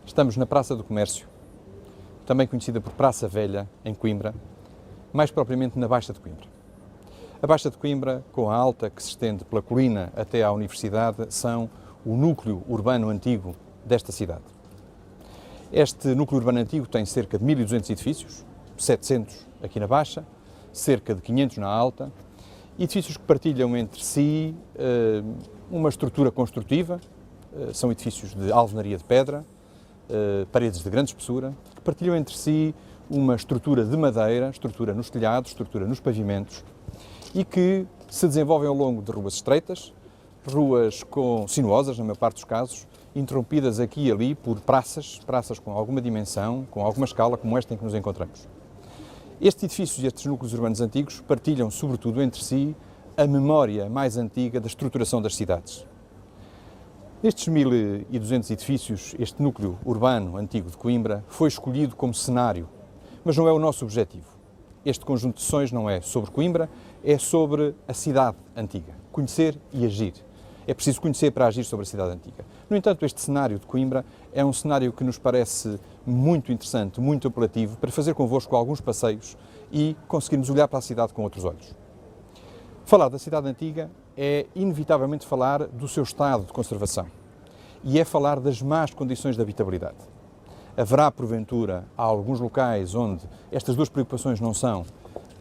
Estamos na Praça do Comércio, também conhecida por Praça Velha, em Coimbra, mais propriamente na Baixa de Coimbra. A Baixa de Coimbra, com a alta que se estende pela colina até à Universidade, são o núcleo urbano antigo desta cidade. Este núcleo urbano antigo tem cerca de 1.200 edifícios, 700 aqui na Baixa, cerca de 500 na Alta, edifícios que partilham entre si uma estrutura construtiva, são edifícios de alvenaria de pedra, paredes de grande espessura, que partilham entre si uma estrutura de madeira, estrutura nos telhados, estrutura nos pavimentos, e que se desenvolvem ao longo de ruas estreitas, ruas sinuosas, na maior parte dos casos, interrompidas aqui e ali por praças com alguma dimensão, com alguma escala, como esta em que nos encontramos. Estes edifícios e estes núcleos urbanos antigos partilham, sobretudo, entre si a memória mais antiga da estruturação das cidades. Estes 1.200 edifícios, este núcleo urbano antigo de Coimbra, foi escolhido como cenário, mas não é o nosso objetivo. Este conjunto de sessões não é sobre Coimbra, é sobre a cidade antiga. Conhecer e agir. É preciso conhecer para agir sobre a cidade antiga. No entanto, este cenário de Coimbra é um cenário que nos parece muito interessante, muito apelativo, para fazer convosco alguns passeios e conseguirmos olhar para a cidade com outros olhos. Falar da cidade antiga é inevitavelmente falar do seu estado de conservação e é falar das más condições de habitabilidade. Haverá, porventura, alguns locais onde estas duas preocupações não são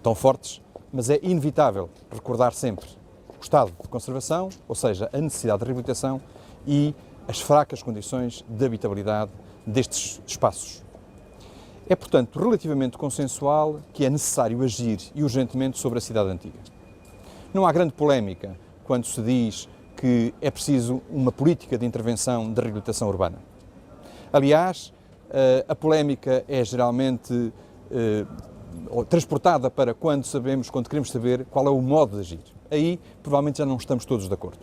tão fortes, mas é inevitável recordar sempre o estado de conservação, ou seja, a necessidade de reabilitação e as fracas condições de habitabilidade destes espaços. É, portanto, relativamente consensual que é necessário agir e urgentemente sobre a cidade antiga. Não há grande polémica quando se diz que é preciso uma política de intervenção de reabilitação urbana. Aliás, a polémica é geralmente transportada para quando queremos saber qual é o modo de agir. Aí, provavelmente, já não estamos todos de acordo.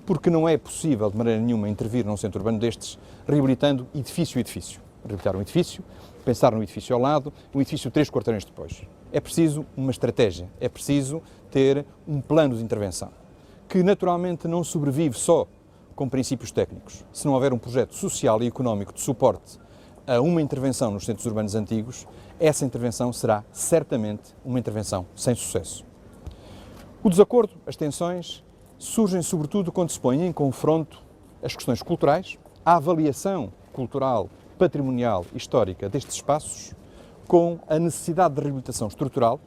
Porque não é possível, de maneira nenhuma, intervir num centro urbano destes, reabilitando edifício a edifício. Reabilitar um edifício, pensar num edifício ao lado, um edifício 3 quarteirões depois. É preciso uma estratégia, é preciso ter um plano de intervenção, que naturalmente não sobrevive só com princípios técnicos. Se não houver um projeto social e económico de suporte a uma intervenção nos centros urbanos antigos, essa intervenção será certamente uma intervenção sem sucesso. O desacordo, as tensões, surgem sobretudo quando se põem em confronto as questões culturais, a avaliação cultural, patrimonial e histórica destes espaços, com a necessidade de reabilitação estrutural,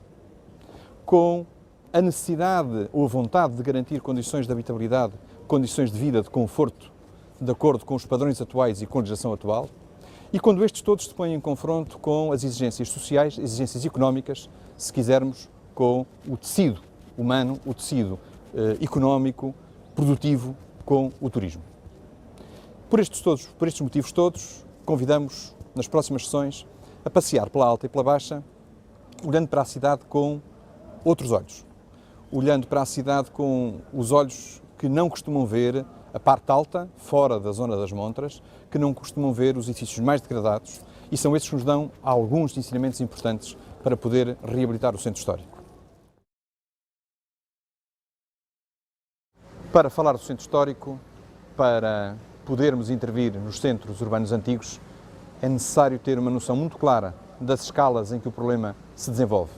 com a necessidade ou a vontade de garantir condições de habitabilidade, condições de vida, de conforto, de acordo com os padrões atuais e com a legislação atual, e quando estes todos se põem em confronto com as exigências sociais, exigências económicas, se quisermos, com o tecido humano, o tecido económico, produtivo, com o turismo. Por estes motivos todos, convidamos, nas próximas sessões, a passear pela Alta e pela Baixa, olhando para a cidade com outros olhos. Olhando para a cidade com os olhos que não costumam ver a parte alta, fora da zona das montras, que não costumam ver os edifícios mais degradados, e são esses que nos dão alguns ensinamentos importantes para poder reabilitar o centro histórico. Para falar do centro histórico, para podermos intervir nos centros urbanos antigos, é necessário ter uma noção muito clara das escalas em que o problema se desenvolve.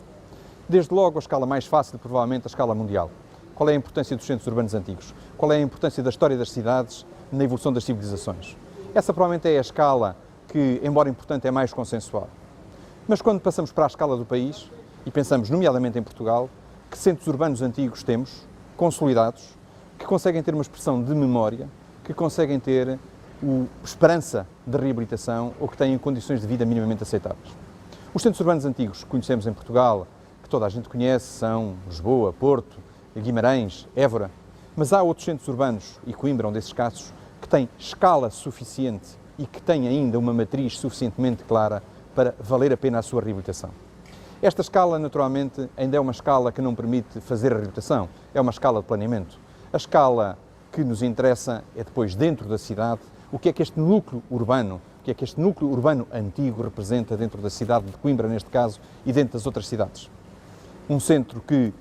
Desde logo a escala mais fácil, provavelmente a escala mundial. Qual é a importância dos centros urbanos antigos? Qual é a importância da história das cidades na evolução das civilizações? Essa provavelmente é a escala que, embora importante, é mais consensual. Mas quando passamos para a escala do país, e pensamos nomeadamente em Portugal, que centros urbanos antigos temos, consolidados, que conseguem ter uma expressão de memória, que conseguem ter esperança de reabilitação ou que têm condições de vida minimamente aceitáveis. Os centros urbanos antigos que conhecemos em Portugal, que toda a gente conhece, são Lisboa, Porto, Guimarães, Évora, mas há outros centros urbanos, e Coimbra é um desses casos, que têm escala suficiente e que têm ainda uma matriz suficientemente clara para valer a pena a sua reabilitação. Esta escala, naturalmente, ainda é uma escala que não permite fazer a reabilitação, é uma escala de planeamento. A escala que nos interessa é depois, dentro da cidade, o que é que este núcleo urbano, o que é que este núcleo urbano antigo representa dentro da cidade de Coimbra, neste caso, e dentro das outras cidades. Um centro que,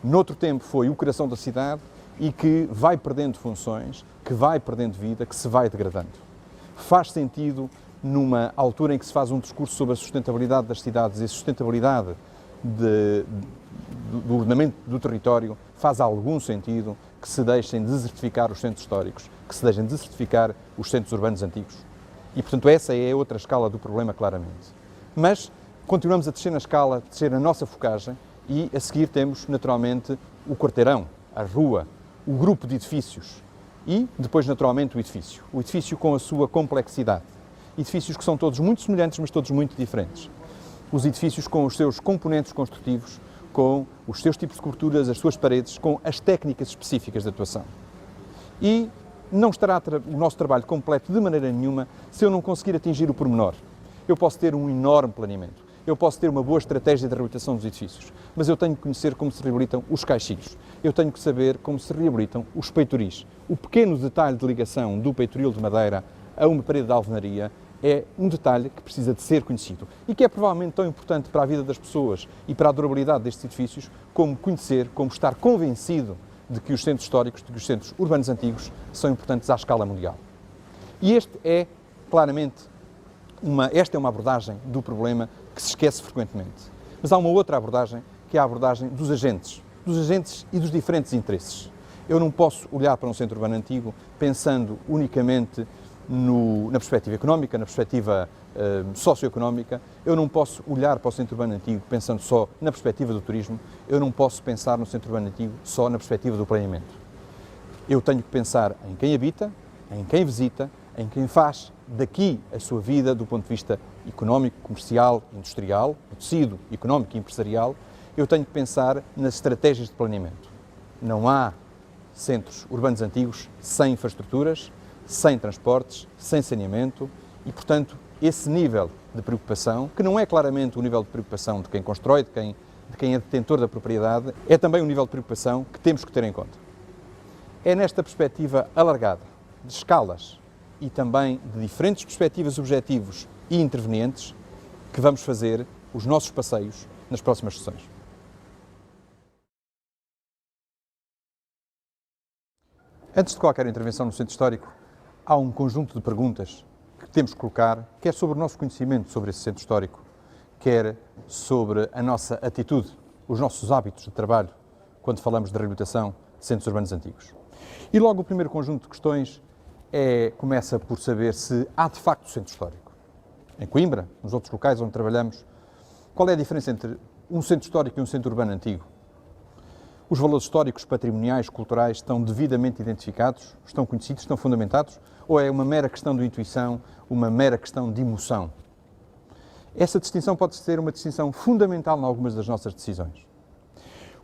noutro tempo, foi o coração da cidade e que vai perdendo funções, que vai perdendo vida, que se vai degradando. Faz sentido numa altura em que se faz um discurso sobre a sustentabilidade das cidades e a sustentabilidade do ordenamento do território, faz algum sentido que se deixem desertificar os centros históricos, que se deixem desertificar os centros urbanos antigos. E, portanto, essa é outra escala do problema, claramente. Mas continuamos a descer na escala, a descer a nossa focagem e, a seguir, temos, naturalmente, o quarteirão, a rua, o grupo de edifícios e, depois, naturalmente, o edifício com a sua complexidade. Edifícios que são todos muito semelhantes, mas todos muito diferentes. Os edifícios com os seus componentes construtivos, com os seus tipos de coberturas, as suas paredes, com as técnicas específicas de atuação. E não estará o nosso trabalho completo de maneira nenhuma se eu não conseguir atingir o pormenor. Eu posso ter um enorme planeamento, eu posso ter uma boa estratégia de reabilitação dos edifícios, mas eu tenho que conhecer como se reabilitam os caixilhos, eu tenho que saber como se reabilitam os peitoris. O pequeno detalhe de ligação do peitoril de madeira a uma parede de alvenaria é um detalhe que precisa de ser conhecido e que é provavelmente tão importante para a vida das pessoas e para a durabilidade destes edifícios como conhecer, como estar convencido de que os centros históricos, de que os centros urbanos antigos são importantes à escala mundial. E esta é uma abordagem do problema que se esquece frequentemente. Mas há uma outra abordagem, que é a abordagem dos agentes e dos diferentes interesses. Eu não posso olhar para um centro urbano antigo pensando unicamente na perspectiva económica, na perspectiva socioeconómica. Eu não posso olhar para o centro urbano antigo pensando só na perspectiva do turismo. Eu não posso pensar no centro urbano antigo só na perspectiva do planeamento. Eu tenho que pensar em quem habita, em quem visita, em quem faz daqui a sua vida do ponto de vista económico, comercial, industrial, o tecido económico e empresarial. Eu tenho que pensar nas estratégias de planeamento. Não há centros urbanos antigos sem infraestruturas, sem transportes, sem saneamento e, portanto, esse nível de preocupação, que não é claramente o nível de preocupação de quem constrói, de quem é detentor da propriedade, é também um nível de preocupação que temos que ter em conta. É nesta perspectiva alargada, de escalas e também de diferentes perspectivas, objetivos e intervenientes, que vamos fazer os nossos passeios nas próximas sessões. Antes de qualquer intervenção no centro histórico, há um conjunto de perguntas que temos que colocar, quer sobre o nosso conhecimento sobre esse centro histórico, quer sobre a nossa atitude, os nossos hábitos de trabalho, quando falamos de reabilitação de centros urbanos antigos. E logo o primeiro conjunto de questões começa por saber se há de facto centro histórico. Em Coimbra, nos outros locais onde trabalhamos, qual é a diferença entre um centro histórico e um centro urbano antigo? Os valores históricos, patrimoniais, culturais estão devidamente identificados, estão conhecidos, estão fundamentados? Ou é uma mera questão de intuição, uma mera questão de emoção? Essa distinção pode ser uma distinção fundamental em algumas das nossas decisões.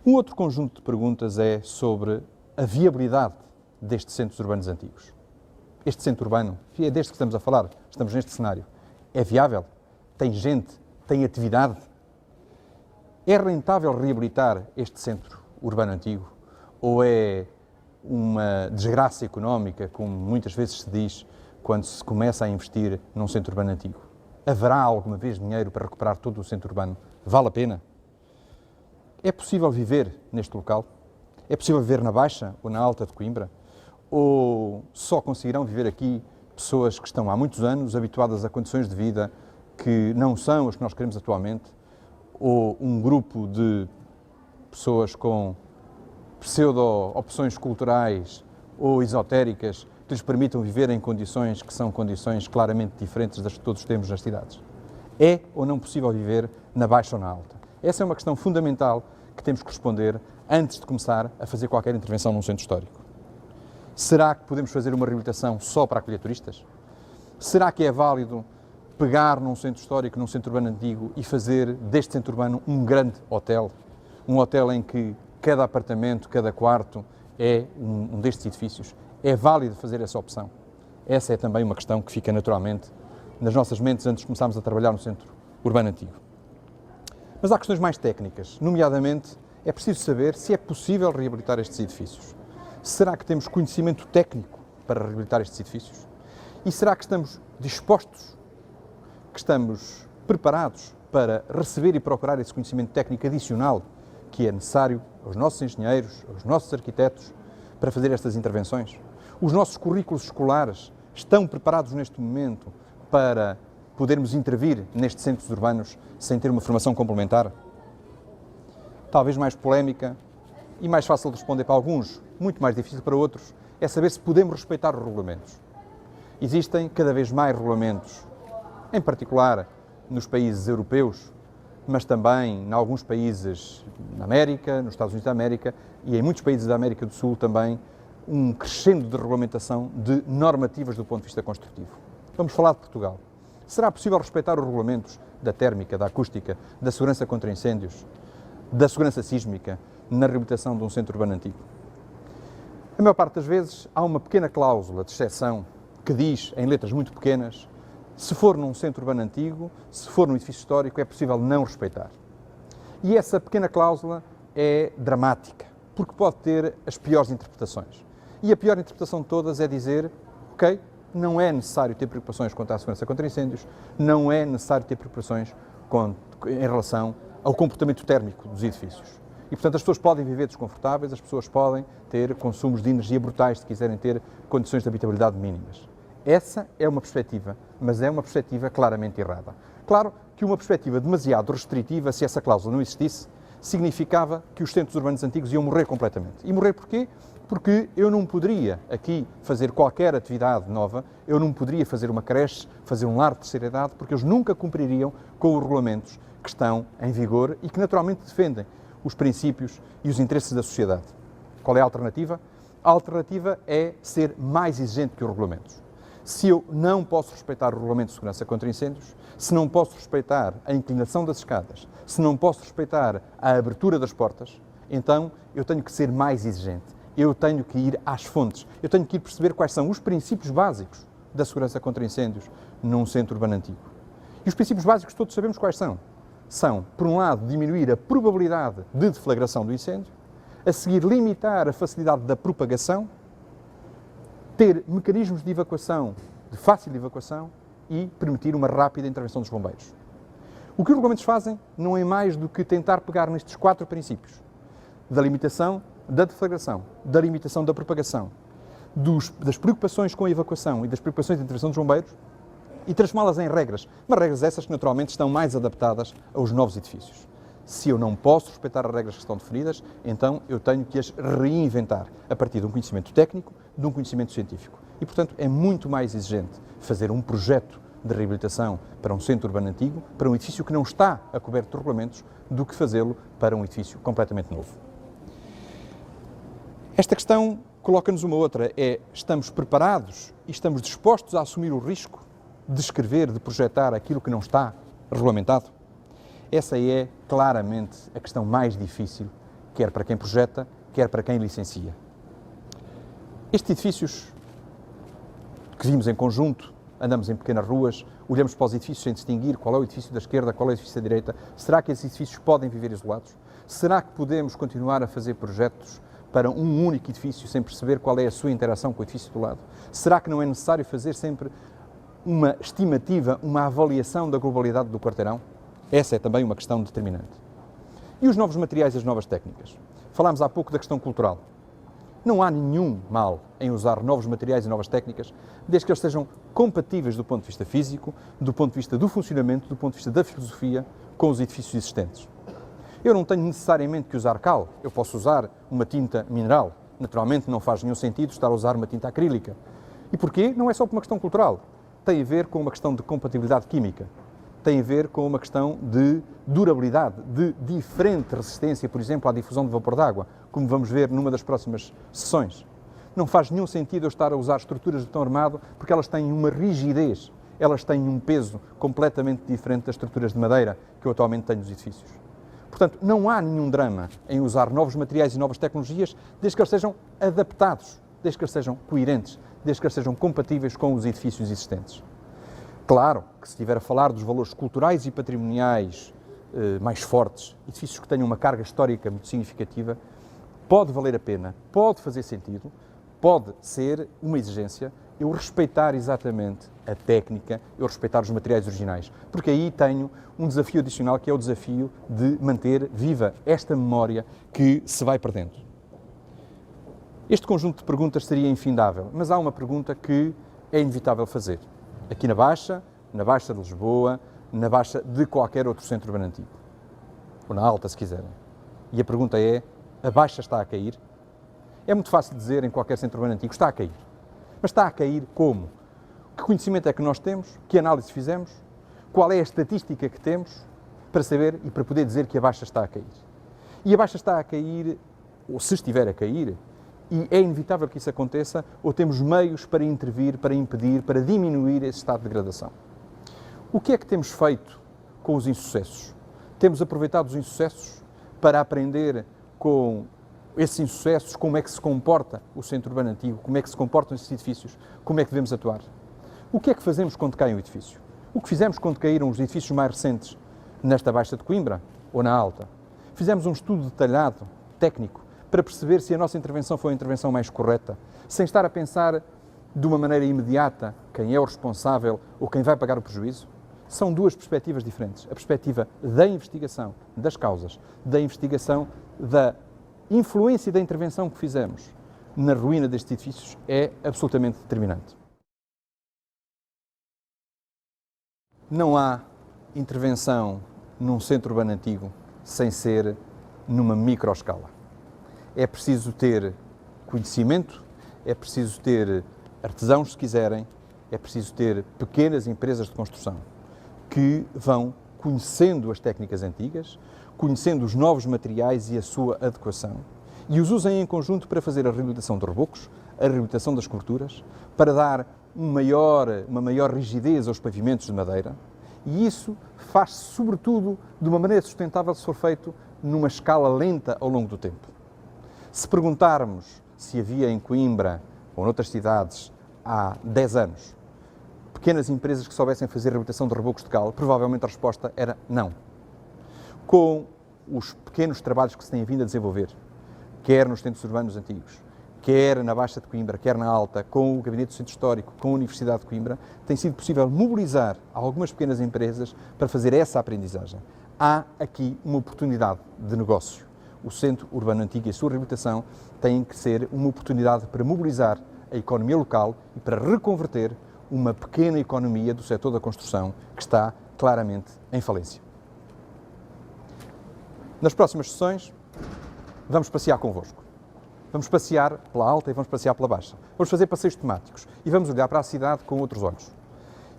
Um outro conjunto de perguntas é sobre a viabilidade destes centros urbanos antigos. Este centro urbano, é deste que estamos a falar, estamos neste cenário, é viável? Tem gente? Tem atividade? É rentável reabilitar este centro urbano antigo? Ou é uma desgraça económica, como muitas vezes se diz, quando se começa a investir num centro urbano antigo? Haverá alguma vez dinheiro para recuperar todo o centro urbano? Vale a pena? É possível viver neste local? É possível viver na Baixa ou na Alta de Coimbra? Ou só conseguirão viver aqui pessoas que estão há muitos anos habituadas a condições de vida que não são as que nós queremos atualmente? Ou um grupo de pessoas com pseudo-opções culturais ou esotéricas que lhes permitam viver em condições que são condições claramente diferentes das que todos temos nas cidades? É ou não possível viver na Baixa ou na Alta? Essa é uma questão fundamental que temos que responder antes de começar a fazer qualquer intervenção num centro histórico. Será que podemos fazer uma reabilitação só para acolher turistas? Será que é válido pegar num centro histórico, num centro urbano antigo e fazer deste centro urbano um grande hotel? Um hotel em que cada apartamento, cada quarto é um destes edifícios? É válido fazer essa opção? Essa é também uma questão que fica naturalmente nas nossas mentes antes de começarmos a trabalhar no centro urbano antigo. Mas há questões mais técnicas, nomeadamente é preciso saber se é possível reabilitar estes edifícios. Será que temos conhecimento técnico para reabilitar estes edifícios? E será que estamos dispostos, que estamos preparados para receber e procurar esse conhecimento técnico adicional que é necessário aos nossos engenheiros, aos nossos arquitetos, para fazer estas intervenções? Os nossos currículos escolares estão preparados neste momento para podermos intervir nestes centros urbanos sem ter uma formação complementar? Talvez mais polémica e mais fácil de responder para alguns, muito mais difícil para outros, é saber se podemos respeitar os regulamentos. Existem cada vez mais regulamentos, em particular nos países europeus, mas também em alguns países na América, nos Estados Unidos da América e em muitos países da América do Sul também, um crescendo de regulamentação de normativas do ponto de vista construtivo. Vamos falar de Portugal. Será possível respeitar os regulamentos da térmica, da acústica, da segurança contra incêndios, da segurança sísmica na reabilitação de um centro urbano antigo? A maior parte das vezes há uma pequena cláusula de exceção que diz, em letras muito pequenas, se for num centro urbano antigo, se for num edifício histórico, é possível não respeitar. E essa pequena cláusula é dramática, porque pode ter as piores interpretações. E a pior interpretação de todas é dizer, ok, não é necessário ter preocupações quanto à segurança contra incêndios, não é necessário ter preocupações em relação ao comportamento térmico dos edifícios. E, portanto, as pessoas podem viver desconfortáveis, as pessoas podem ter consumos de energia brutais se quiserem ter condições de habitabilidade mínimas. Essa é uma perspectiva, mas é uma perspectiva claramente errada. Claro que uma perspectiva demasiado restritiva, se essa cláusula não existisse, significava que os centros urbanos antigos iam morrer completamente. E morrer porquê? Porque eu não poderia aqui fazer qualquer atividade nova, eu não poderia fazer uma creche, fazer um lar de terceira idade, porque eles nunca cumpririam com os regulamentos que estão em vigor e que naturalmente defendem os princípios e os interesses da sociedade. Qual é a alternativa? A alternativa é ser mais exigente que os regulamentos. Se eu não posso respeitar o regulamento de segurança contra incêndios, se não posso respeitar a inclinação das escadas, se não posso respeitar a abertura das portas, então eu tenho que ser mais exigente. Eu tenho que ir às fontes. Eu tenho que ir perceber quais são os princípios básicos da segurança contra incêndios num centro urbano antigo. E os princípios básicos todos sabemos quais são. São, por um lado, diminuir a probabilidade de deflagração do incêndio, a seguir limitar a facilidade da propagação, ter mecanismos de evacuação, de fácil evacuação e permitir uma rápida intervenção dos bombeiros. O que os regulamentos fazem não é mais do que tentar pegar nestes 4 princípios: da limitação da deflagração, da limitação da propagação, das preocupações com a evacuação e das preocupações de intervenção dos bombeiros e transformá-las em regras, mas regras essas que naturalmente estão mais adaptadas aos novos edifícios. Se eu não posso respeitar as regras que estão definidas, então eu tenho que as reinventar a partir de um conhecimento técnico, de um conhecimento científico. E, portanto, é muito mais exigente fazer um projeto de reabilitação para um centro urbano antigo, para um edifício que não está a coberto de regulamentos, do que fazê-lo para um edifício completamente novo. Esta questão coloca-nos uma outra, estamos preparados e estamos dispostos a assumir o risco de escrever, de projetar aquilo que não está regulamentado? Essa é claramente a questão mais difícil, quer para quem projeta, quer para quem licencia. Estes edifícios que vimos em conjunto, andamos em pequenas ruas, olhamos para os edifícios sem distinguir qual é o edifício da esquerda, qual é o edifício da direita. Será que esses edifícios podem viver isolados? Será que podemos continuar a fazer projetos para um único edifício sem perceber qual é a sua interação com o edifício do lado? Será que não é necessário fazer sempre uma estimativa, uma avaliação da globalidade do quarteirão? Essa é também uma questão determinante. E os novos materiais e as novas técnicas? Falámos há pouco da questão cultural. Não há nenhum mal em usar novos materiais e novas técnicas, desde que eles sejam compatíveis do ponto de vista físico, do ponto de vista do funcionamento, do ponto de vista da filosofia, com os edifícios existentes. Eu não tenho necessariamente que usar cal, eu posso usar uma tinta mineral. Naturalmente não faz nenhum sentido estar a usar uma tinta acrílica. E porquê? Não é só por uma questão cultural. Tem a ver com uma questão de compatibilidade química. Tem a ver com uma questão de durabilidade, de diferente resistência, por exemplo, à difusão de vapor d'água, como vamos ver numa das próximas sessões. Não faz nenhum sentido eu estar a usar estruturas de betão armado porque elas têm uma rigidez, elas têm um peso completamente diferente das estruturas de madeira que eu atualmente tenho nos edifícios. Portanto, não há nenhum drama em usar novos materiais e novas tecnologias desde que eles sejam adaptados, desde que eles sejam coerentes, desde que eles sejam compatíveis com os edifícios existentes. Claro que se estiver a falar dos valores culturais e patrimoniais mais fortes, edifícios que tenham uma carga histórica muito significativa, pode valer a pena, pode fazer sentido, pode ser uma exigência eu respeitar exatamente a técnica, eu respeitar os materiais originais, porque aí tenho um desafio adicional que é o desafio de manter viva esta memória que se vai perdendo. Este conjunto de perguntas seria infindável, mas há uma pergunta que é inevitável fazer. Aqui na Baixa, na Baixa de Lisboa, na Baixa de qualquer outro centro urbano antigo. Ou na Alta, se quiserem. E a pergunta é, a Baixa está a cair? É muito fácil dizer em qualquer centro urbano antigo, está a cair. Mas está a cair como? Que conhecimento é que nós temos? Que análise fizemos? Qual é a estatística que temos para saber e para poder dizer que a Baixa está a cair? E a Baixa está a cair, ou se estiver a cair, e é inevitável que isso aconteça, ou temos meios para intervir, para impedir, para diminuir esse estado de degradação. O que é que temos feito com os insucessos? Temos aproveitado os insucessos para aprender com esses insucessos, como é que se comporta o centro urbano antigo, como é que se comportam esses edifícios, como é que devemos atuar. O que é que fazemos quando cai um edifício? O que fizemos quando caíram os edifícios mais recentes nesta Baixa de Coimbra ou na Alta? Fizemos um estudo detalhado, técnico, para perceber se a nossa intervenção foi a intervenção mais correta, sem estar a pensar de uma maneira imediata quem é o responsável ou quem vai pagar o prejuízo. São duas perspectivas diferentes. A perspectiva da investigação das causas, da investigação da influência da intervenção que fizemos na ruína destes edifícios é absolutamente determinante. Não há intervenção num centro urbano antigo sem ser numa microescala. É preciso ter conhecimento, é preciso ter artesãos, se quiserem, é preciso ter pequenas empresas de construção que vão conhecendo as técnicas antigas, conhecendo os novos materiais e a sua adequação, e os usem em conjunto para fazer a reabilitação de rebocos, a reabilitação das coberturas, para dar uma maior rigidez aos pavimentos de madeira, e isso faz-se, sobretudo, de uma maneira sustentável se for feito numa escala lenta ao longo do tempo. Se perguntarmos se havia em Coimbra ou noutras cidades há 10 anos pequenas empresas que soubessem fazer reabilitação de rebocos de cal, provavelmente a resposta era não. Com os pequenos trabalhos que se têm vindo a desenvolver, quer nos centros urbanos antigos, quer na Baixa de Coimbra, quer na Alta, com o Gabinete do Centro Histórico, com a Universidade de Coimbra, tem sido possível mobilizar algumas pequenas empresas para fazer essa aprendizagem. Há aqui uma oportunidade de negócio. O Centro Urbano Antigo e a sua reabilitação têm que ser uma oportunidade para mobilizar a economia local e para reconverter uma pequena economia do setor da construção que está claramente em falência. Nas próximas sessões, vamos passear convosco. Vamos passear pela Alta e vamos passear pela Baixa. Vamos fazer passeios temáticos e vamos olhar para a cidade com outros olhos.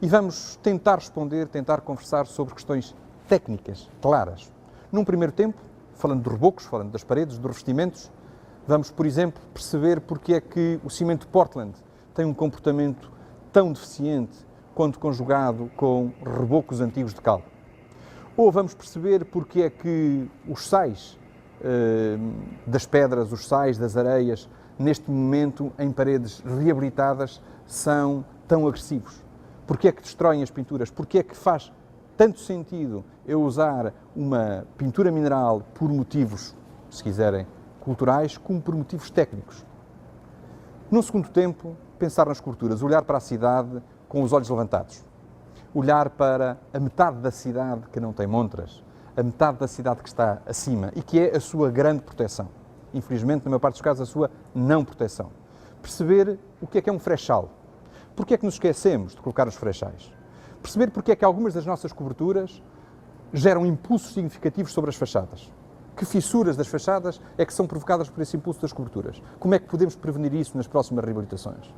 E vamos tentar responder, tentar conversar sobre questões técnicas, claras. Num primeiro tempo, falando de rebocos, falando das paredes, dos revestimentos, vamos, por exemplo, perceber porque é que o cimento Portland tem um comportamento tão deficiente quando conjugado com rebocos antigos de cal. Ou vamos perceber porque é que os sais das pedras, os sais das areias, neste momento, em paredes reabilitadas, são tão agressivos. Porque é que destroem as pinturas? Porque é que faz tanto sentido eu usar uma pintura mineral por motivos, se quiserem, culturais, como por motivos técnicos? Num segundo tempo, pensar nas culturas, olhar para a cidade com os olhos levantados. Olhar para a metade da cidade que não tem montras, a metade da cidade que está acima e que é a sua grande proteção. Infelizmente, na maior parte dos casos, a sua não proteção. Perceber o que é um frechal. Porque é que nos esquecemos de colocar os frechais? Perceber porque é que algumas das nossas coberturas geram impulsos significativos sobre as fachadas. Que fissuras das fachadas é que são provocadas por esse impulso das coberturas? Como é que podemos prevenir isso nas próximas reabilitações?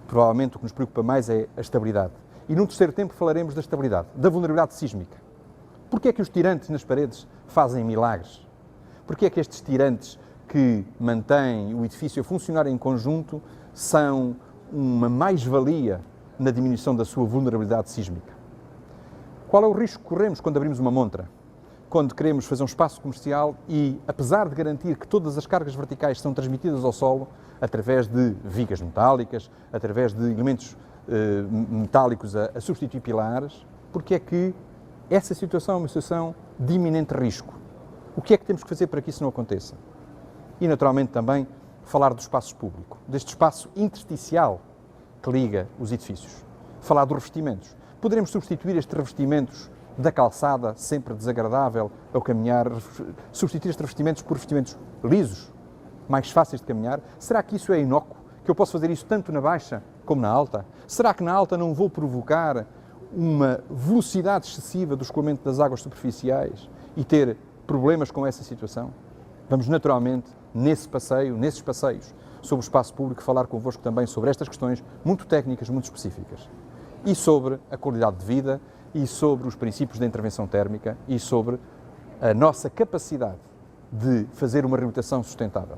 Provavelmente o que nos preocupa mais é a estabilidade. E num terceiro tempo falaremos da estabilidade, da vulnerabilidade sísmica. Porquê é que os tirantes nas paredes fazem milagres? Porquê é que estes tirantes que mantêm o edifício a funcionar em conjunto são uma mais-valia na diminuição da sua vulnerabilidade sísmica? Qual é o risco que corremos quando abrimos uma montra? Quando queremos fazer um espaço comercial e, apesar de garantir que todas as cargas verticais são transmitidas ao solo através de vigas metálicas, através de elementos metálicos a substituir pilares, porque é que essa situação é uma situação de iminente risco? O que é que temos que fazer para que isso não aconteça? E, naturalmente, também falar do espaço público, deste espaço intersticial que liga os edifícios. Falar dos revestimentos. Poderemos substituir estes revestimentos da calçada, sempre desagradável ao caminhar, substituir estes revestimentos por revestimentos lisos, mais fáceis de caminhar? Será que isso é inócuo? Que eu posso fazer isso tanto na Baixa como na Alta? Será que na Alta não vou provocar uma velocidade excessiva do escoamento das águas superficiais e ter problemas com essa situação? Vamos naturalmente, nesses passeios sobre o espaço público, falar convosco também sobre estas questões muito técnicas, muito específicas. E sobre a qualidade de vida, e sobre os princípios da intervenção térmica, e sobre a nossa capacidade de fazer uma reabilitação sustentável.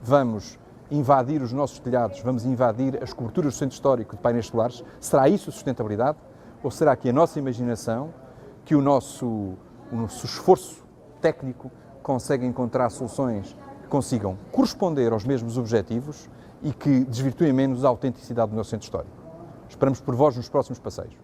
Vamos invadir os nossos telhados, vamos invadir as coberturas do centro histórico de painéis solares. Será isso a sustentabilidade? Ou será que a nossa imaginação, que o nosso esforço técnico consegue encontrar soluções que consigam corresponder aos mesmos objetivos e que desvirtuem menos a autenticidade do nosso centro histórico? Esperamos por vós nos próximos passeios.